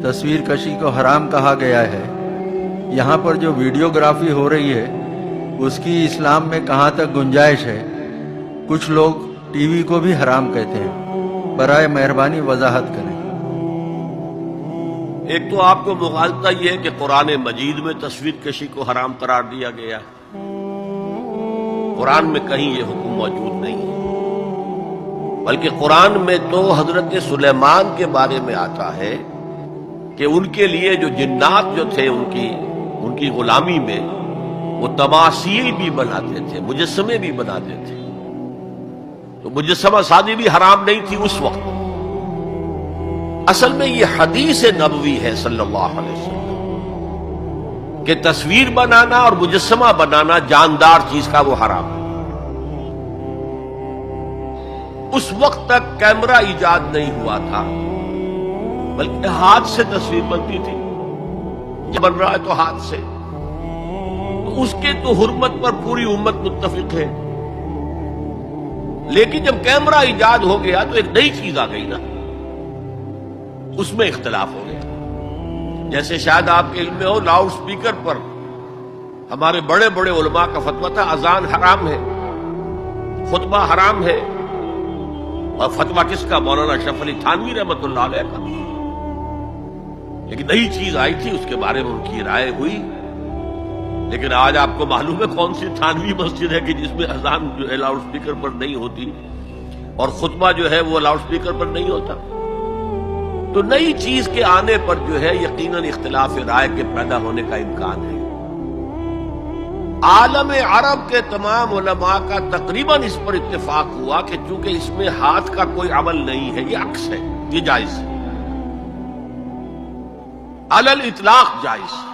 تصویر کشی کو حرام کہا گیا ہے، یہاں پر جو ویڈیوگرافی ہو رہی ہے اس کی اسلام میں کہاں تک گنجائش ہے؟ کچھ لوگ ٹی وی کو بھی حرام کہتے ہیں، برائے مہربانی وضاحت کریں۔ ایک تو آپ کو مغالطہ یہ ہے کہ قرآن مجید میں تصویر کشی کو حرام قرار دیا گیا ہے، قرآن میں کہیں یہ حکم موجود نہیں ہے، بلکہ قرآن میں تو حضرت سلیمان کے بارے میں آتا ہے کہ ان کے لیے جو جنات جو تھے ان کی غلامی میں وہ تماثیل بھی بناتے تھے، مجسمے بھی بناتے تھے، تو مجسمہ سازی بھی حرام نہیں تھی اس وقت۔ اصل میں یہ حدیث نبوی ہے صلی اللہ علیہ وسلم کہ تصویر بنانا اور مجسمہ بنانا جاندار چیز کا وہ حرام ہے۔ اس وقت تک کیمرہ ایجاد نہیں ہوا تھا، بلکہ ہاتھ سے تصویر بنتی تھی، جب بن رہا ہے تو ہاتھ سے، تو اس کے تو حرمت پر پوری امت متفق ہے۔ لیکن جب کیمرہ ایجاد ہو گیا تو ایک نئی چیز آ گئی نا، اس میں اختلاف ہو گیا۔ جیسے شاید آپ کے علم میں ہو، لاؤڈ سپیکر پر ہمارے بڑے بڑے علماء کا فتویٰ تھا اذان حرام ہے، خطبہ حرام ہے، اور فتویٰ کس کا؟ مولانا اشرف علی تھانوی رحمۃ اللہ علیہ کا۔ لیکن نئی چیز آئی تھی، اس کے بارے میں ان کی رائے ہوئی۔ لیکن آج آپ کو معلوم ہے کون سی تھانوی مسجد ہے کہ جس میں اذان جو ہے لاؤڈ سپیکر پر نہیں ہوتی اور خطبہ جو ہے وہ لاؤڈ سپیکر پر نہیں ہوتا۔ تو نئی چیز کے آنے پر جو ہے یقیناً اختلاف رائے کے پیدا ہونے کا امکان ہے۔ عالم عرب کے تمام علماء کا تقریباً اس پر اتفاق ہوا کہ چونکہ اس میں ہاتھ کا کوئی عمل نہیں ہے، یہ عکس ہے، یہ جائز ہے، علی الاطلاق جائز ہے۔